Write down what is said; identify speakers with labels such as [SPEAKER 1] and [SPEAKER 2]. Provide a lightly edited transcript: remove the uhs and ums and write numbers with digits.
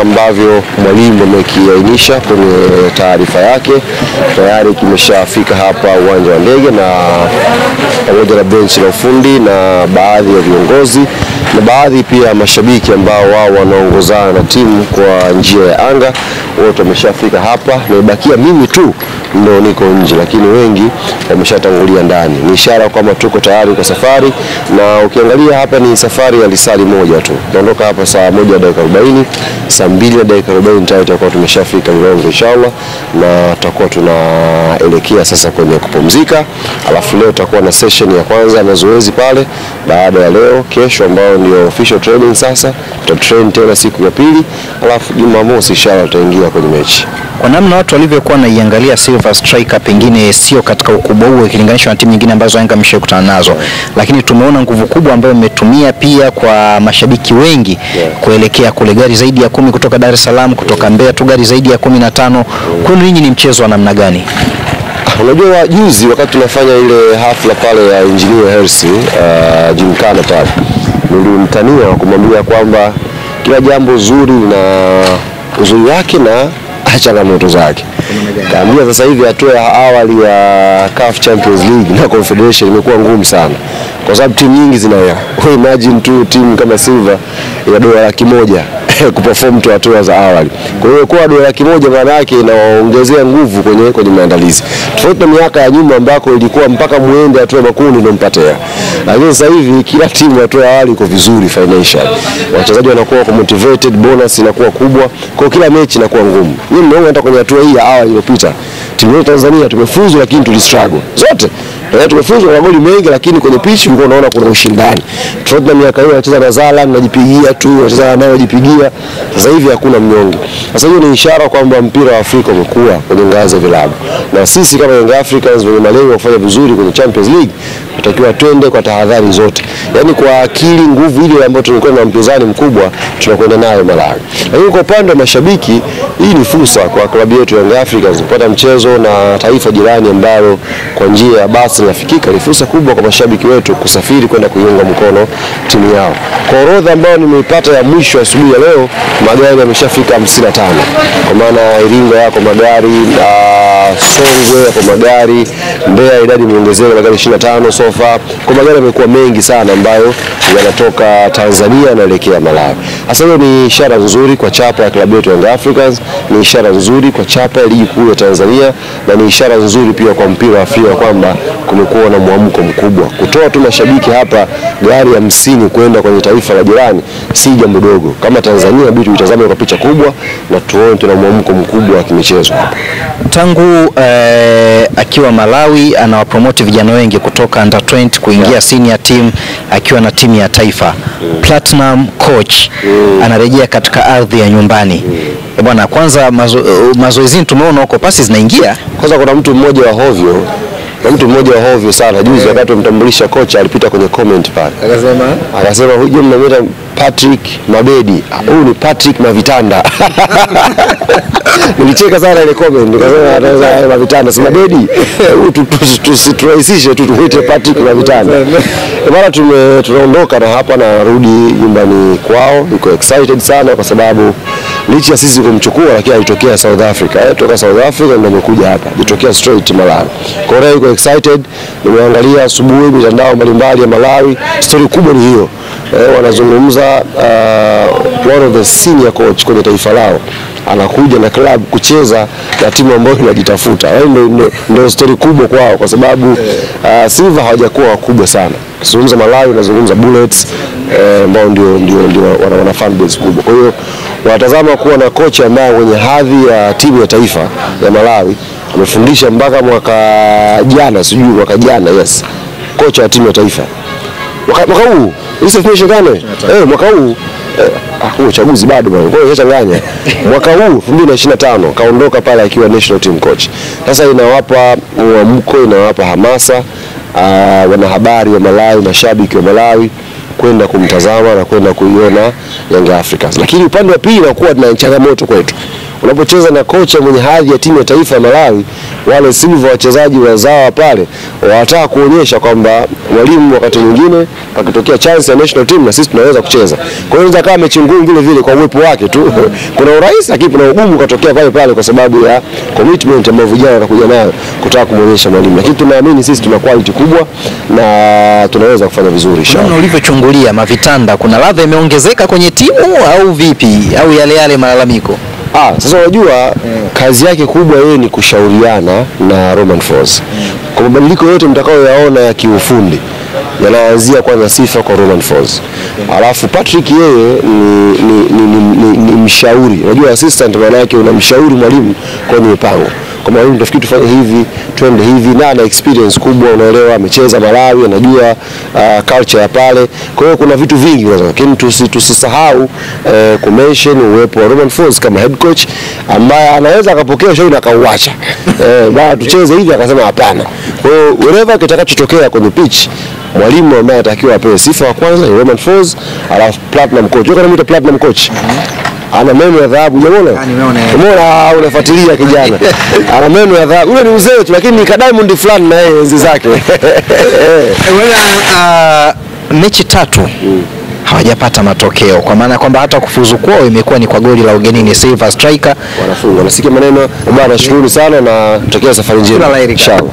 [SPEAKER 1] ambavyo mwalimu amekiainisha kwenye taarifa yake, tayari kimeshafika hapa uwanja wa ndege na pamoja na benchi la ufundi na baadhi ya viongozi na baadhi pia mashabiki ambao wao wanaongozana na timu kwa njia ya anga, wote wameshafika hapa. Nimebakia mimi tu ndio niko nje, lakini wengi wameshatangulia ndani. Ni ishara kwamba tuko tayari kwa safari, na ukiangalia hapa ni safari ya lisali moja tu. Tunaondoka hapa saa 1:40, saa 2:40 tayari tutakuwa tumeshafika Mlolongo inshallah, na tutakuwa tunaelekea sasa kwenye kupumzika. Alafu leo tutakuwa na session ya kwanza ya mazoezi pale. Baada ya leo, kesho ambao ndio official training, sasa tutatrain tena siku ya pili, alafu Jumamosi inshallah tutaingia kwenye mechi.
[SPEAKER 2] Kwa namna watu walivyokuwa naiangalia Silver Striker, pengine sio katika ukubwa huo ikilinganishwa na timu nyingine ambazo Yanga ameshakutana nazo, lakini tumeona nguvu kubwa ambayo imetumia pia kwa mashabiki wengi kuelekea kule, gari zaidi ya 10 kutoka Dar es Salaam, kutoka Mbeya tu gari zaidi ya 15. Kwani ninyi ni mchezo wa namna gani?
[SPEAKER 1] Unajua juzi wakati tunafanya ile hafla pale ya Engineer Hersi Jimkana pale, nilimtania kumwambia kwamba kila jambo zuri na uzuri wake na changamoto zake. Kaambia sasa hivi hatua ya awali ya CAF Champions League na Confederation imekuwa ngumu sana, kwa sababu timu nyingi zinaoya. Imagine tu timu kama Silver ina $100,000 kuperform tu hatua za awali. Kwa hiyo kwa $100,000 maana yake inaongezea nguvu kwenye maandalizi. Tofauti na miaka ya nyuma ambako ilikuwa mpaka muende hatua makundi ndio mpatea. Lakini sasa hivi kila timu hatua ya awali iko vizuri financial. Wachezaji wanakuwa motivated, bonus inakuwa kubwa, kwa kila mechi inakuwa ngumu. Mimi nimeona hata kwenye hatua hii ya awali iliyopita, timu ya Tanzania tumefuzu lakini tulistruggle. Zote tumefuzu kwa magoli mengi, lakini kwenye pitch ulikuwa unaona kuna ushindani. Tofauti na miaka hiyo wanacheza na Zala najipigia tu, wanacheza nao najipigia. Sasa hivi hakuna mnyonge. Sasa hiyo ni ishara kwamba mpira wa Afrika umekuwa kwenye ngazi ya vilabu. Na sisi kama Young Africans wenye malengo ya kufanya vizuri kwenye Champions League, tutakiwa twende kwa tahadhari zote. Yaani kwa akili, nguvu ile ambayo tulikuwa na mpinzani mkubwa tunakwenda nayo Malawi. Lakini kwa upande wa mashabiki, hii ni fursa kwa klabu yetu Young Africans kupata mchezo na taifa jirani ambalo kwa njia ya basi inafikika. Ni fursa kubwa kwa mashabiki wetu kusafiri kwenda kuiunga mkono timu yao. Kwa orodha ambayo nimeipata ya mwisho asubuhi ya leo, magari yameshafika 55. Kwa maana Iringa yako magari, Songwe yako magari, Mbeya idadi imeongezeka magari 25 sofa. Kwa magari yamekuwa mengi sana ambayo yanatoka Tanzania yanaelekea Malawi. Hasa hiyo ni ishara nzuri kwa chapa ya klabu yetu Young Africans, ni ishara nzuri kwa chapa ya ligi kuu ya Tanzania, na ni ishara nzuri pia kwa mpira wa Afrika kwamba kumekuwa na mwamko mkubwa. Kutoa tu mashabiki hapa gari 50 kwenda kwenye taifa la jirani si jambo dogo. Kama Tanzania bidi tutazame kwa picha kubwa na tuone tuna mwamko mkubwa wa kimichezo hapa.
[SPEAKER 2] Tangu akiwa Malawi anawapromote vijana wengi kutoka under 20 kuingia senior team akiwa na timu ya taifa. Platinum coach anarejea katika ardhi ya nyumbani. Bwana, kwanza mazoezini tumeona huko pasi zinaingia.
[SPEAKER 1] Kwanza kuna mtu mmoja wa hovyo sana juzi wakati mtambulisha kocha alipita kwenye comment pale. Akasema huyo mnamwita Patrick Mabedi. Huyu ni Patrick Mavitanda. Nilicheka sana ile comment, nikasema anaweza Mavitanda si Mabedi. Tusiturahisishe tu tuite Patrick Mavitanda. Bwana, tunaondoka na hapa na rudi nyumbani kwao. Niko excited sana kwa sababu licha ya sisi kumchukua, lakini alitokea South Africa. Toka South Africa ndio amekuja hapa. Alitokea straight Malawi. Kwa hiyo niko excited. Nimeangalia asubuhi mitandao mbalimbali ya Malawi. Story kubwa ni hiyo. Wanazungumza one of the senior coach kwenye taifa lao anakuja na club kucheza na timu ambayo inajitafuta. Ndio story kubwa kwao, kwa sababu Silver hawajakuwa wakubwa sana. Kizungumza Malawi nazungumza Bullets ambao ndio wana fan base kubwa. Kwa hiyo wanatazama kuwa na kocha ambaye mwenye hadhi ya timu ya taifa ya Malawi, amefundisha mpaka mwaka jana yes, kocha wa timu ya taifa mwaka huu mwaka huu huo chaguzi bado bwana, kwa hiyo changanya mwaka huu 2025 kaondoka pale akiwa national team coach. Sasa inawapa mwamko, inawapa hamasa wanahabari wa Malawi, mashabiki wa Malawi kwenda kumtazama na kwenda kuiona Young Africans. Lakini upande wa pili unakuwa na changamoto kwetu. unapocheza na kocha mwenye hadhi ya timu ya taifa ya Malawi, wale silver wachezaji wazawa pale wanataka kuonyesha kwamba mwalimu, wakati mwingine pakitokea chance ya national team na sisi tunaweza kucheza. Kwa hiyo inaweza kama mechi ngumu vile vile kwa uwepo wake tu. Kuna urahisi lakini kuna ugumu kutokea pale kwa sababu ya commitment ambayo vijana wanakuja nayo kutaka kumuonyesha mwalimu. Lakini tunaamini sisi tuna quality kubwa na tunaweza kufanya vizuri inshallah.
[SPEAKER 2] Kama ulivyochungulia Mavitanda, kuna ladha imeongezeka kwenye timu au vipi, au yale malalamiko?
[SPEAKER 1] Sasa unajua kazi yake kubwa yeye ni kushauriana na Romain Folz. Kwa mabadiliko yote mtakayoyaona ya kiufundi yanaanzia kwanza sifa kwa Romain Folz. Alafu Patrick yeye ni mshauri. Unajua assistant maana yake unamshauri mwalimu kwenye mipango. Kwa mwalimu tufikiri tufanye hivi, twende hivi, na ana experience kubwa, unaelewa, amecheza Malawi, anajua culture ya pale. Kwa hiyo kuna vitu vingi lakini tusisahau kumention uwepo wa Romain Folz kama head coach ambaye anaweza akapokea ushauri na akauacha. Bado tucheze hivi, akasema hapana. Kwa hiyo whatever kitakachotokea kwenye pitch, mwalimu ambaye atakiwa apewe sifa wa kwanza ni Romain Folz, alafu platinum coach. Yuko anamuita platinum coach. Ana meno ya dhahabu, unaona? Umeona, unafuatilia kijana. Ana meno ya dhahabu. Yule ni mzee tu lakini ni ka diamond fulani na yeye enzi zake.
[SPEAKER 2] Mechi 3 hawajapata matokeo, kwa maana kwamba hata kufuzu kwao imekuwa ni kwa goli la ugenini. Silver Striker
[SPEAKER 1] wanafunga. Nasikia maneno bwana, shukrani sana na tutokea safari njema inshallah.